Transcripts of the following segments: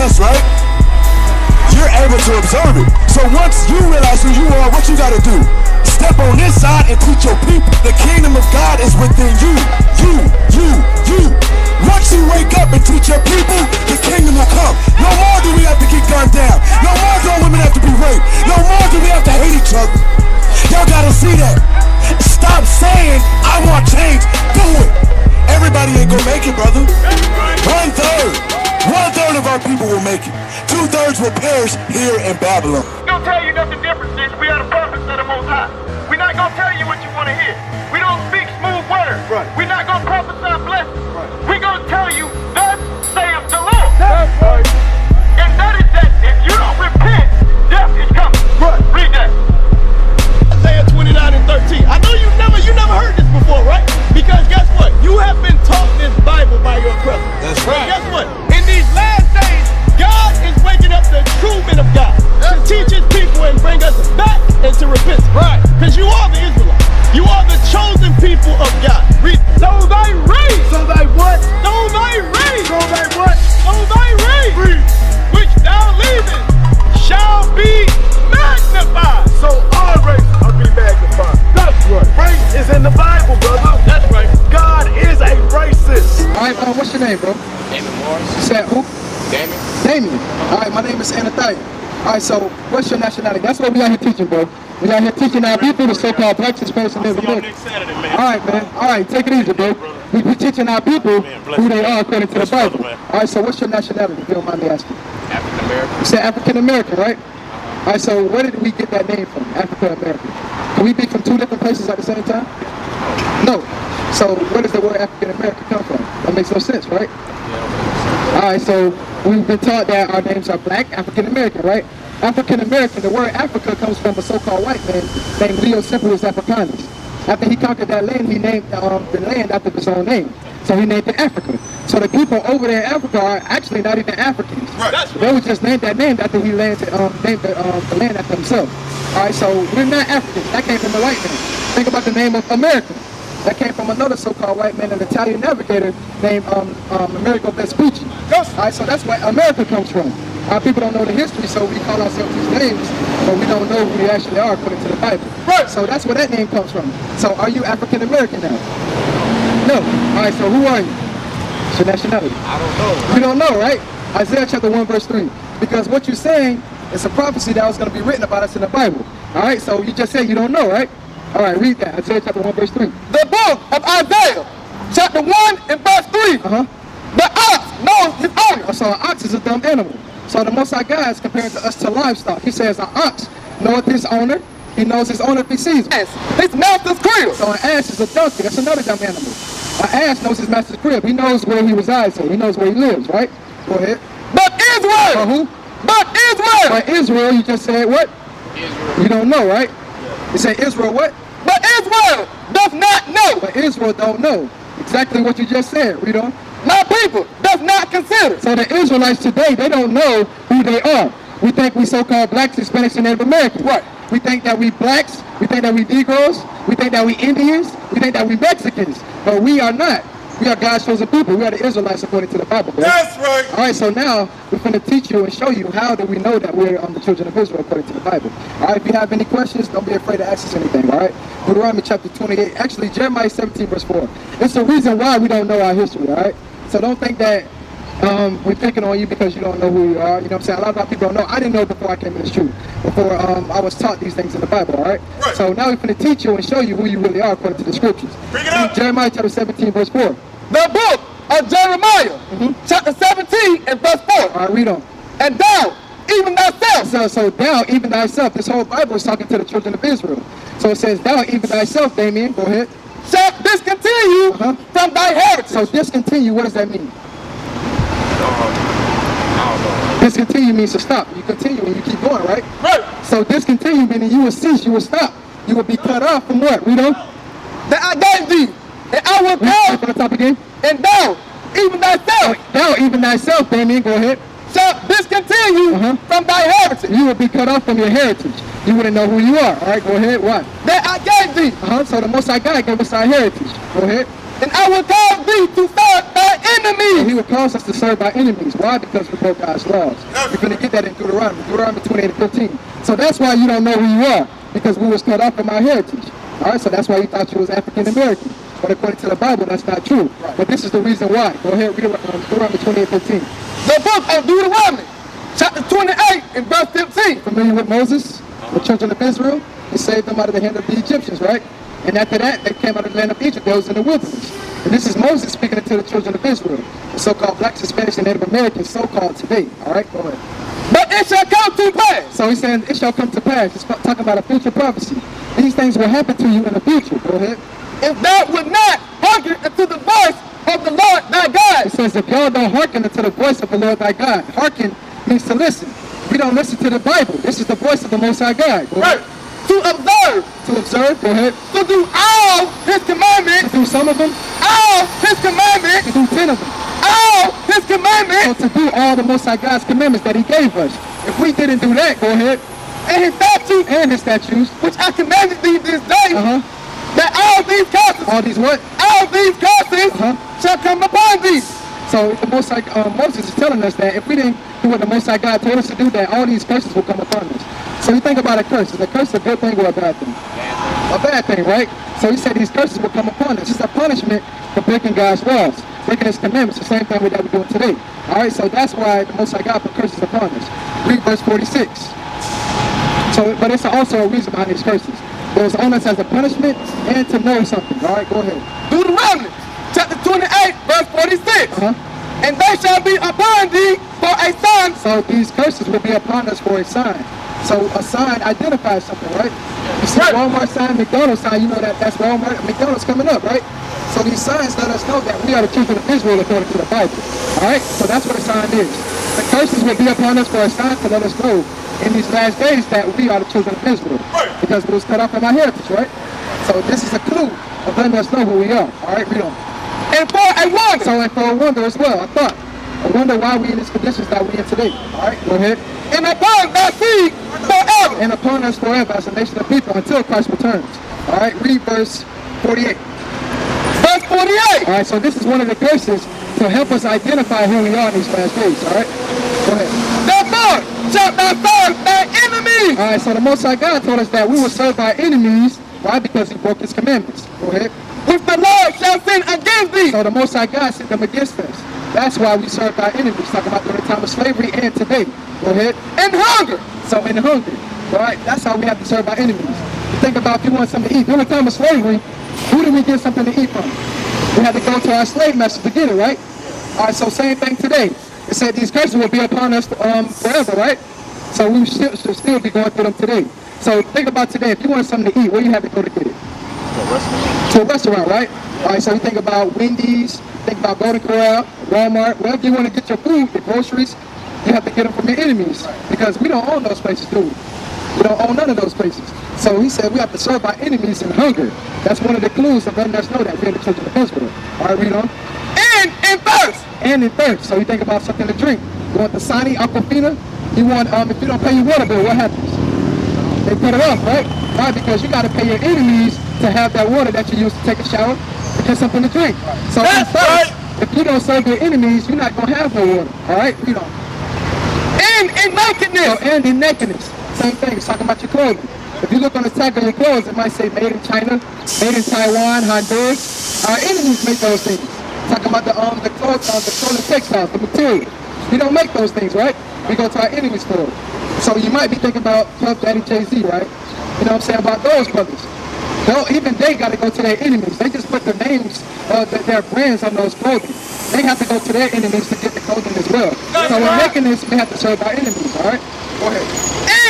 us, right? You're able to observe it. So once you realize who you are, what you gotta do? Step on this side and teach your people. The kingdom of God is within you. You. Once you wake up and teach your people, the kingdom will come. No more do we have to get gunned down. No more do women have to be raped. No more do we have to hate each other. Y'all gotta see that. Stop saying, I want change. Do it. Everybody ain't gonna make it, brother. One third of our people will make it. 2/3 will perish here in Babylon. We don't tell you nothing different, sis. We are the prophets of the Most High. We're not gonna tell you what you want to hear. We don't speak smooth words. Right. We're not gonna prophesy blessings. Right. We're gonna tell you, thus saith the Lord. That's right. And that is that if you don't repent, death is coming. Right. Read that. Isaiah 29:13. I know you never heard this before, right? Because guess what? You have been taught this Bible by your brother. That's But right. guess what? In these last days, God is waking up the true men of God to teach his people and bring us back into repentance. Right. Because you are the Israelites. You are the chosen people of God. Read. So thy race. So they what? So thy race. So they what? So thy race. Read. Which thou leavest shall be magnified. So our race will be magnified. That's right. Race is in the Bible, brother. That's right. God is a racist. All right, what's your name, bro? Damon Morris. You said who? Damon. Damien. All right, my name is Anathiah. All right, so what's your nationality? That's what we out here teaching, bro. We out here teaching our people, the so-called blacks, Hispanics, and everything. All right, man. All right, take it easy, bro. We teaching our people who they are according to the Bible. All right, so what's your nationality, if you don't mind me asking? African American. You said African American, right? All right, so where did we get that name from, African American? Can we be from two different places at the same time? No. So where does the word African American come from? That makes no sense, right? All right, so we've been taught that our names are black, African American, right? African American, the word Africa comes from a so-called white man named Leo Simplus Africanus. After he conquered that land, he named the land after his own name. So he named it Africa. So the people over there in Africa are actually not even Africans. Right. They would just name that name after he named the land after himself. All right, so we're not Africans. That came from a white man. Think about the name of America. That came from another so-called white man, an Italian navigator named Amerigo Vespucci. All right, so that's where America comes from. Our people don't know the history, so we call ourselves these names, but we don't know who we actually are according to the Bible. Right. So that's where that name comes from. So are you African American now? No. All right, so who are you? What's your nationality? I don't know. You don't know, right? Isaiah chapter 1 verse 3. Because what you're saying is a prophecy that was going to be written about us in the Bible. All right, so you just said you don't know, right? All right, read that. Isaiah chapter 1 verse 3. The book of Isaiah, chapter 1 and verse 3. The ox knows his owner. So an ox is a dumb animal. So the Most High God is comparing to us to livestock. He says an ox knoweth his owner. He knows his owner if he sees him. His master's crib. So an ass is a donkey. That's another dumb animal. An ass knows his master's crib. He knows where he resides. He knows where he lives, right? Go ahead. But Israel. Who? But Israel. But Israel, you just said what? Israel. You don't know, right? You say Israel what? But Israel does not know. But Israel don't know. Exactly what you just said. Read on. My people does not consider. So the Israelites today, they don't know who they are. We think we so-called blacks, Hispanics, and Native Americans. Right. We think that we blacks, we think that we Negroes, we think that we Indians, we think that we Mexicans. But we are not. We are God's chosen people. We are the Israelites according to the Bible. Right? That's right. All right, so now we're going to teach you and show you how do we know that we're the children of Israel according to the Bible. All right, if you have any questions, don't be afraid to ask us anything, all right? Deuteronomy chapter 28, actually Jeremiah 17 verse 4. It's the reason why we don't know our history, all right? So don't think that we're picking on you because you don't know who you are. You know what I'm saying? A lot of our people don't know. I didn't know before I came in this truth. Before I was taught these things in the Bible, all right? Right. So now we're going to teach you and show you who you really are according to the scriptures. Bring it up. Jeremiah chapter 17 verse 4. The book of Jeremiah, chapter 17 and verse 4. All right, read on. And thou, even thyself. So thou, even thyself, this whole Bible is talking to the children of Israel. So it says, thou, even thyself, Damien, go ahead. Shall discontinue from thy heritage. So discontinue, what does that mean? I don't know. Discontinue means to stop. You continue and you keep going, right? Right. So discontinue meaning you will cease, you will stop. You will be cut off from what? Read on. That I gave thee, and I will Read go, from the top again. and thou, even thyself, Thou, even thyself, Damien, go ahead. shall discontinue from thy heritage. You will be cut off from your heritage. You wouldn't know who you are. All right, go ahead. What? That I gave thee, So the Most High God gave us our heritage. Go ahead. And I will cause thee to serve thy enemies. And he will cause us to serve our enemies. Why? Because we broke God's laws. You're going to get that in Deuteronomy 28 and 15. So that's why you don't know who you are, because we was cut off from our heritage. All right, so that's why you thought you was African American. But according to the Bible, that's not true. But this is the reason why. Go ahead, read Deuteronomy 28 and 15. The book of Deuteronomy, chapter 28 and verse 15. Familiar with Moses, the children of Israel? He saved them out of the hand of the Egyptians, right? And after that, they came out of the land of Egypt. They was in the wilderness. And this is Moses speaking to the children of Israel, the so-called blacks, Hispanics, and Native Americans, so-called today. All right, go ahead. But it shall come to pass. So he's saying it shall come to pass. It's talking about a future prophecy. These things will happen to you in the future. Go ahead. If thou would not hearken unto the voice of the Lord thy God. It says if y'all don't hearken unto the voice of the Lord thy God. Hearken means to listen. We don't listen to the Bible. This is the voice of the Most High God. Go ahead. To observe. To observe. Go ahead. To do all his commandments. To do some of them. All his commandments. To do 10 of them. All his commandments. So to do all the Most High God's commandments that he gave us. If we didn't do that, go ahead. And his statutes. And his statutes. Which I commanded thee this day. That all these curses. All these what? All these curses shall come upon thee. So the Most High, Moses is telling us that if we didn't do what the Most High God told us to do, that all these curses will come upon us. So you think about a curse. Is a curse a good thing or a bad thing? A bad thing, right? So he said these curses will come upon us. It's a punishment for breaking God's laws, breaking his commandments, the same thing that we're doing today. All right, so that's why the Most High God put curses upon us. Read verse 46. So, but it's also a reason behind these curses. It was on us as a punishment and to know something. All right, go ahead. Deuteronomy chapter 28, verse 46. And they shall be upon thee for a sign. So these curses will be upon us for a sign. So a sign identifies something, right? You see Walmart sign, McDonald's sign, you know that's Walmart, McDonald's coming up, right? So these signs let us know that we are the children of Israel according to the Bible. All right, so that's what a sign is. The curses will be upon us for a sign to let us know in these last days that we are the children of Israel. Because we was cut off from our heritage, right? So this is a clue of letting us know who we are. All right, read on. And for a wonder. So and for a wonder as well, I thought. I wonder why we in these conditions that we in today. All right, go ahead. And upon thy seed forever. And upon us forever as a nation of people until Christ returns. All right, read verse 48. Verse 48. All right, so this is one of the curses to help us identify who we are in these last days. All right, go ahead. Therefore shalt thou serve thy enemies. All right, so the Most High God told us that we will serve our enemies. Why? Because he broke his commandments. Go ahead. Which the Lord shall send against thee. So the Most High God sent them against us. That's why we serve our enemies. Talking about during the time of slavery and today. Go ahead. And hunger. So in hunger. All right, that's how we have to serve our enemies. You think about if you want something to eat. During the time of slavery, who did we get something to eat from? We had to go to our slave masters to get it, right? All right, so same thing today. It said these curses will be upon us forever, right? So we should still be going through them today. So think about today. If you want something to eat, where you have to go to get it? To a restaurant, right? All right, so you think about Wendy's, think about Golden Corral, Walmart, wherever you want to get your food, your groceries, you have to get them from your enemies because we don't own those places, do we? We don't own none of those places. So he said we have to serve our enemies in hunger. That's one of the clues of letting us know that we're the children of Israel. All right, read on. And in thirst. And in thirst. So you think about something to drink. You want the Sani Aquafina? You want, if you don't pay your water bill, what happens? They cut it off, right? Why? Because you got to pay your enemies to have that water that you use to take a shower to get something to drink. So in thirst, if you don't serve your enemies, you're not going to have no water. All right? Read on. And in nakedness. And in nakedness. Same thing. It's talking about your clothing. If you look on the tag of your clothes, it might say made in China, made in Taiwan, Honduras. Our enemies make those things. Talking about the clothes, the clothing textiles, the material. We don't make those things, right? We go to our enemies for it. So you might be thinking about Puff Daddy Jay-Z, right? You know what I'm saying, about those brothers. Even they got to go to their enemies. They just put the names of their brands on those clothing. They have to go to their enemies to get the clothing as well. So in making this, we have to serve our enemies, all right? Go ahead.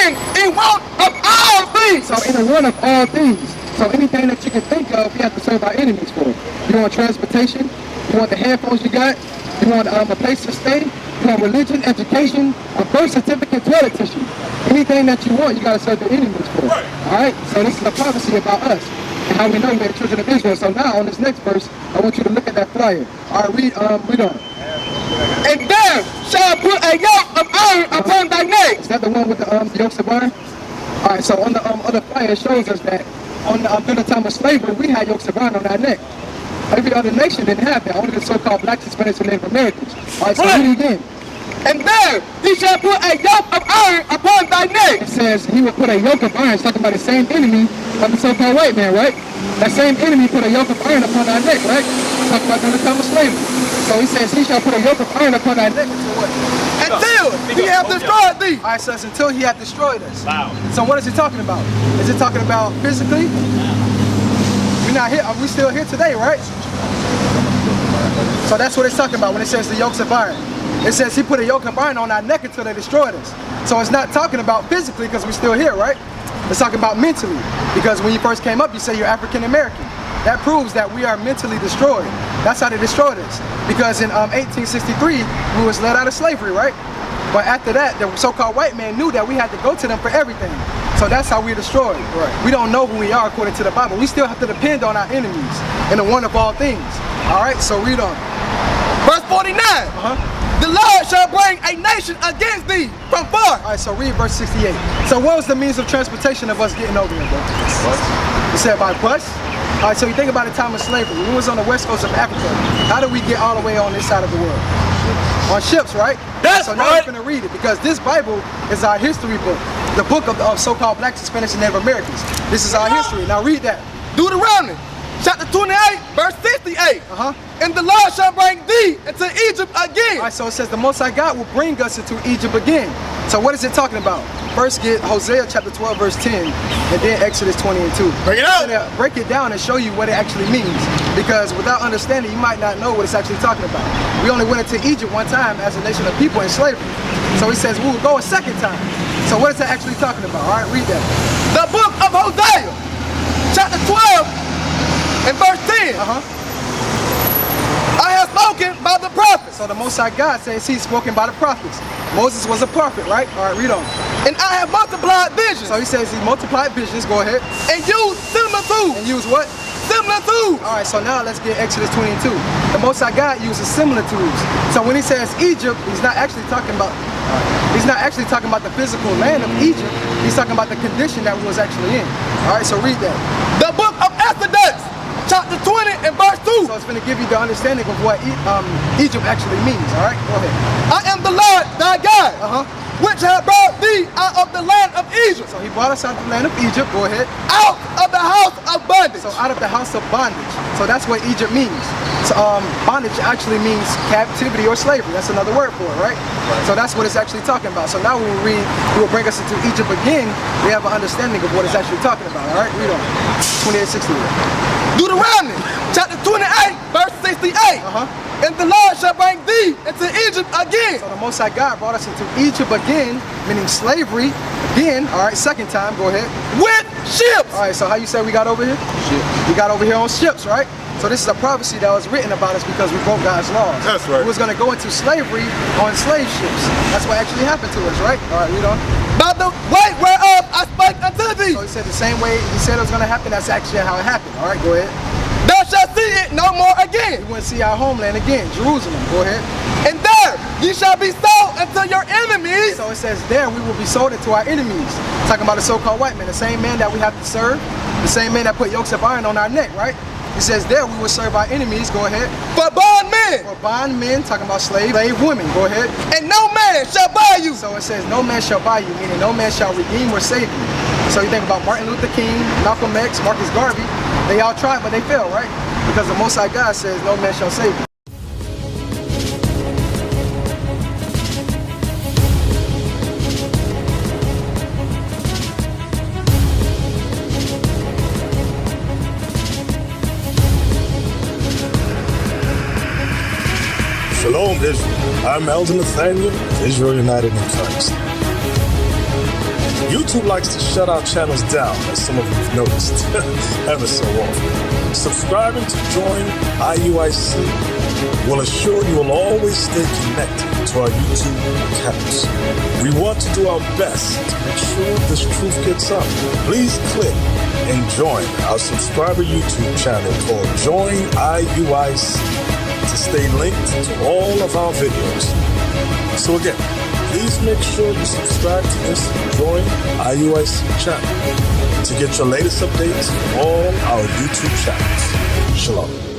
And in want of all things. So in the one of all things. So anything that you can think of, we have to serve our enemies for. You want transportation? You want the headphones you got? You want a place to stay? You want religion, education, a birth certificate, toilet tissue. Anything that you want, you got to serve the enemies for. All right? So this is a prophecy about us and how we know we're the children of Israel. So now on this next verse, I want you to look at that flyer. All right, read on. And thou shalt put a yoke of iron upon thy neck. Is that the one with the yokes of iron? All right, so on the other flyer, it shows us that during the time of slavery, we had yokes of iron on our neck. Every other nation didn't have that. Only the so-called blacks, Hispanics, and Native Americans. All right, so Right. read it again. And there he shall put a yoke of iron upon thy neck. It says he will put a yoke of iron. It's talking about the same enemy of the so-called white man, right? That same enemy put a yoke of iron upon our neck, right? Talking about the time of slavery. So he says he shall put a yoke of iron upon our neck. Until what? Until he have destroyed thee. All right, so it's until he hath destroyed us. Wow. So what is he talking about? Is it talking about physically? We're not here. Are we still here today, right? So that's what it's talking about when it says the yokes of iron. It says he put a yoke of iron on our neck until they destroyed us. So it's not talking about physically because we're still here, right? It's talking about mentally. Because when you first came up, you say you're African American. That proves that we are mentally destroyed. That's how they destroyed us. Because in 1863, we was let out of slavery, right? But after that, the so-called white man knew that we had to go to them for everything. So that's how we're destroyed. Right. We don't know who we are according to the Bible. We still have to depend on our enemies and the one of all things. All right, so read on. Verse 49. The Lord shall bring a nation against thee from far. All right, so read verse 68. So what was the means of transportation of us getting over here, bro? What? You said by bus? All right, so you think about the time of slavery. We was on the west coast of Africa. How did we get all the way on this side of the world? On ships, right? That's so now right. we're going to read it because this Bible is our history book. The book of so-called blacks, Hispanics, and Native Americans. This is our history. Now read that. Deuteronomy chapter 28, verse 68. And the Lord shall bring thee into Egypt again. All right, so it says the Most High God will bring us into Egypt again. So what is it talking about? First get Hosea chapter 12 verse 10 and then Exodus 20 and 2. Bring it out. Break it down and show you what it actually means. Because without understanding, you might not know what it's actually talking about. We only went into Egypt one time as a nation of people in slavery. So he says we will go a second time. So what is that actually talking about? All right, read that. The book of Hosea chapter 12 and verse 10. I have spoken by the prophets. So the Most High God says he's spoken by the prophets. Moses was a prophet, right? All right, read on. And I have multiplied visions. So he says he multiplied visions. Go ahead. And used similar tools. And use what? Similar tools. All right, so now let's get Exodus 20 and 2. The Most High God uses similar tools. So when he says Egypt, he's not actually talking about the physical land of Egypt. He's talking about the condition that we was actually in. All right, so read that. The book of Exodus, chapter 20 and verse 2. So it's going to give you the understanding of what Egypt actually means. All right, go ahead. I am the Lord thy God, which have brought thee out of the land of Egypt. So he brought us out of the land of Egypt. Go ahead. Out of the house of bondage. So out of the house of bondage. So that's what Egypt means. So bondage actually means captivity or slavery. That's another word for it, right? So that's what it's actually talking about. So now when we read, he will bring us into Egypt again, we have an understanding of what it's actually talking about. All right, read on. 28:60. Deuteronomy chapter 28, verse 68. And the Lord shall bring thee into Egypt again. So the Most High God brought us into Egypt again, meaning slavery again. All right, second time, go ahead. With ships. All right, so how you say we got over here? Ships. We got over here on ships, right? So this is a prophecy that was written about us because we broke God's laws. That's right. We was going to go into slavery on slave ships. That's what actually happened to us, right? All right, read on. By the way whereof I spake unto thee. So he said the same way he said it was going to happen, that's actually how it happened. All right, go ahead. Thou shalt see it no more again. We want to see our homeland again, Jerusalem. Go ahead. And there ye shall be sold unto your enemies. So it says there we will be sold into our enemies. Talking about the so-called white man, the same man that we have to serve, the same man that put yokes of iron on our neck, right? It says there we will serve our enemies. Go ahead. For bondmen. For bondmen, talking about slave women. Go ahead. And no man shall buy you. So it says no man shall buy you, meaning no man shall redeem or save you. So you think about Martin Luther King, Malcolm X, Marcus Garvey. They all tried, but they failed, right? Because the Most High God says no man shall save you. Shalom, Israel. I'm Elder Nathaniel, Israel United in Christ. YouTube likes to shut our channels down, as some of you have noticed, ever so often. Subscribing to join IUIC will assure you will always stay connected to our YouTube accounts. We want to do our best to make sure this truth gets out. Please click and join our subscriber YouTube channel called Join IUIC to stay linked to all of our videos. So again, please make sure you subscribe to this Join IUIC channel to get your latest updates from all our YouTube channels. Shalom.